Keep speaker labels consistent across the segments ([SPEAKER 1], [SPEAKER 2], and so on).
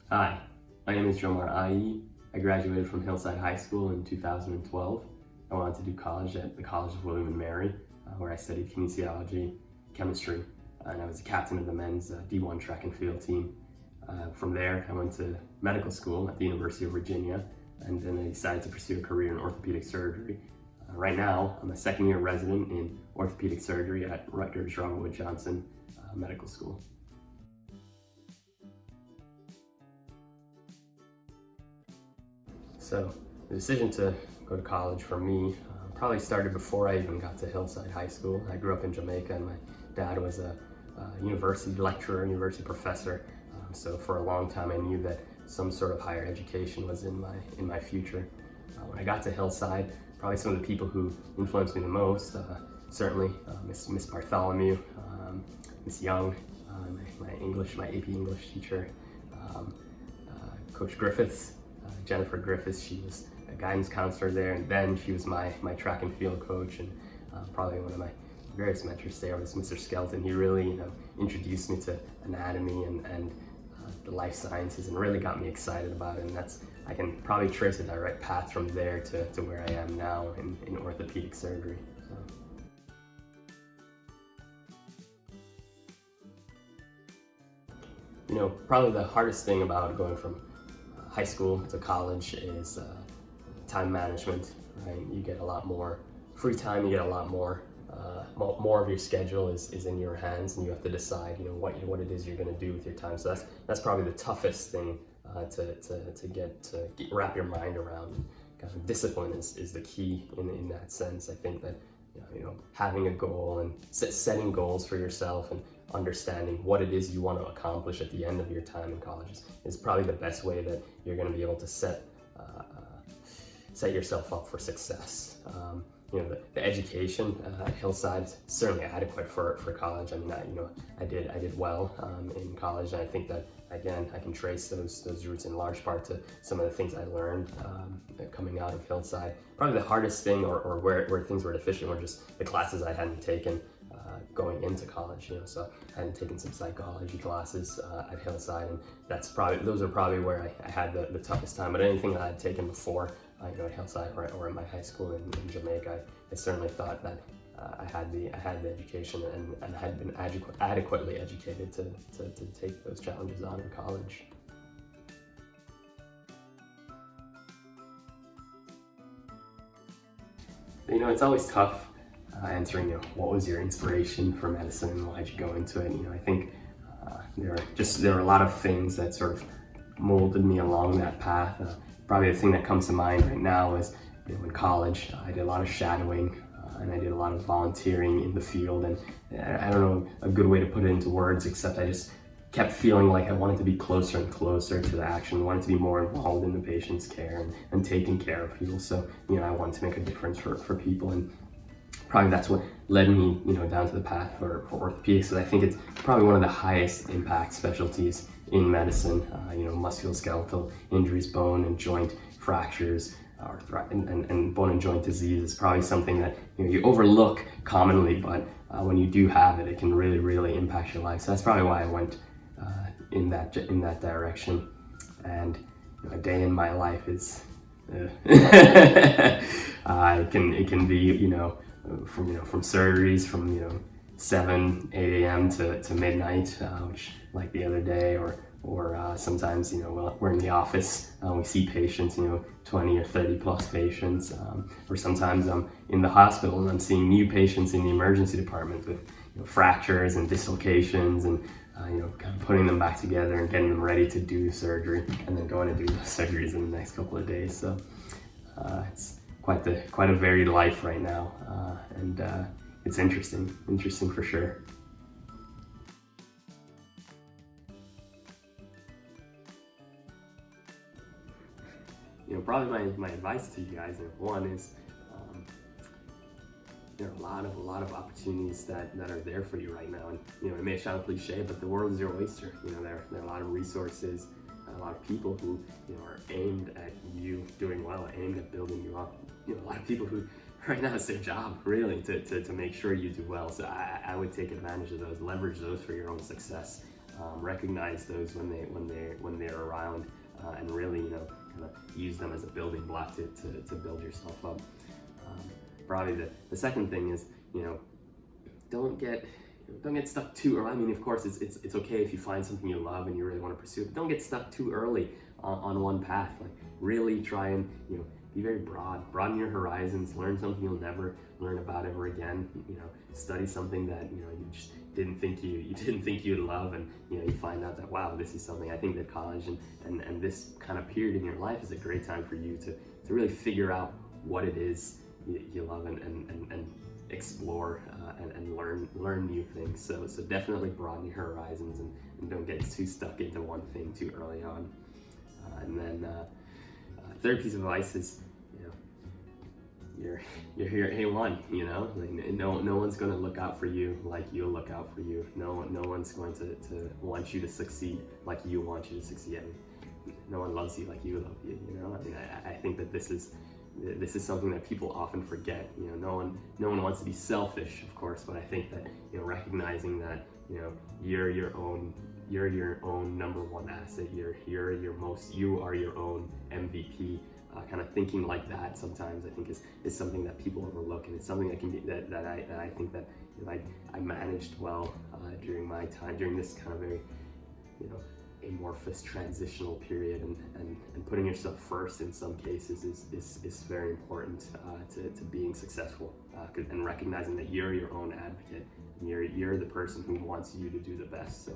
[SPEAKER 1] Hi, my name is Jomar. I graduated from Hillside High School in 2012. I wanted to do college at the College of William and Mary, where I studied kinesiology, chemistry, and I was the captain of the men's D1 track and field team. From there, I went to medical school at the University of Virginia, and then I decided to pursue a career in orthopedic surgery. Right now, I'm a second-year resident in orthopedic surgery at Rutgers Robert Wood Johnson Medical School. So the decision to go to college for me probably started before I even got to Hillside High School. I grew up in Jamaica, and my dad was a university lecturer, university professor. So for a long time, I knew that some sort of higher education was in my future. When I got to Hillside, probably some of the people who influenced me the most, certainly Miss Bartholomew, Miss Young, my AP English teacher, Coach Griffiths. Jennifer Griffiths, she was a guidance counselor there, and then she was my track and field coach, and probably one of my various mentors there was Mr. Skelton. He really introduced me to anatomy and the life sciences, and really got me excited about it, and I can probably trace a direct path from there to where I am now in orthopedic surgery. So. Probably the hardest thing about going from high school to college is time management, right? You get a lot more free time, you get a lot more of your schedule is in your hands, and you have to decide, what it is you're going to do with your time. So that's probably the toughest thing to wrap your mind around. Kind of discipline is the key in that sense. I think that having a goal and setting goals for yourself and understanding what it is you want to accomplish at the end of your time in college is probably the best way that you're going to be able to set yourself up for success. The education at Hillside is certainly adequate for college. I mean, I did well in college, and I think that again I can trace those roots in large part to some of the things I learned coming out of Hillside. Probably the hardest thing, or where things were deficient, were just the classes I hadn't taken going into college. So I hadn't taken some psychology classes at Hillside, and those are probably where I had the toughest time. But anything that I had taken before, at Hillside or at my high school in Jamaica, I certainly thought that I had the education and had been adequately educated to take those challenges on in college. It's always tough answering, what was your inspiration for medicine and why'd you go into it? I think there are a lot of things that sort of molded me along that path. Probably the thing that comes to mind right now is, in college, I did a lot of shadowing and I did a lot of volunteering in the field, and I don't know a good way to put it into words, except I just kept feeling like I wanted to be closer and closer to the action, wanted to be more involved in the patient's care and taking care of people. So, I wanted to make a difference for people, and probably that's what led me, down to the path for orthopedics. So I think it's probably one of the highest impact specialties in medicine. Musculoskeletal injuries, bone and joint fractures, and bone and joint disease is probably something that you overlook commonly, but when you do have it, it can really, really impact your life. So that's probably why I went in that direction. And a day in my life is it can be from surgeries from 7, 8 a.m. to midnight, which like the other day, or sometimes we're in the office, we see patients, 20 or 30 plus patients, or sometimes I'm in the hospital and I'm seeing new patients in the emergency department with fractures and dislocations, and kind of putting them back together and getting them ready to do surgery, and then going to do those surgeries in the next couple of days. So it's quite a varied life right now, and it's interesting for sure. Probably my advice to you guys, one is there are a lot of opportunities that are there for you right now, and it may sound cliche, but the world is your oyster. There are a lot of resources, a lot of people who are aimed at you doing well, aimed at building you up. A lot of people who right now it's their job really to make sure you do well. So I would take advantage of those, leverage those for your own success. recognize those when they're around, and really, you know, kind of use them as a building block to build yourself up. Probably the second thing is, you know, don't get stuck too early. I mean, of course, it's okay if you find something you love and you really want to pursue it, but don't get stuck too early on one path. Like, really try and, you know, be very broaden your horizons, learn something you'll never learn about ever again. You know, study something that, you know, you just didn't think you'd love, and, you know, you find out that, wow, this is something. I think that college and this kind of period in your life is a great time for you to really figure out what it is you love, and explore, and learn new things. So definitely broaden your horizons, and don't get too stuck into one thing too early on. And then third piece of advice is, you know, you're here A1. You know, like, no one's going to look out for you like you'll look out for you. No one's going to want you to succeed like you want you to succeed. I mean, no one loves you like you love you. You know, I mean, I think that this is something that people often forget. You know, no one wants to be selfish, of course, but I think that, you know, recognizing that, you know, you're your own number one asset. You are your own MVP. Kind of thinking like that sometimes, I think, is something that people overlook, and it's something that can be that I think that, you know, I managed well during my time, during this kind of very, you know, amorphous transitional period, and putting yourself first in some cases is very important to being successful, and recognizing that you're your own advocate, and you're the person who wants you to do the best. So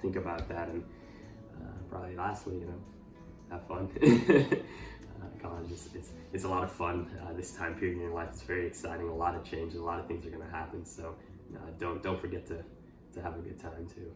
[SPEAKER 1] think about that, and probably lastly, you know, have fun. College it's a lot of fun. This time period in your life is very exciting. A lot of change, a lot of things are going to happen. So don't forget to have a good time too.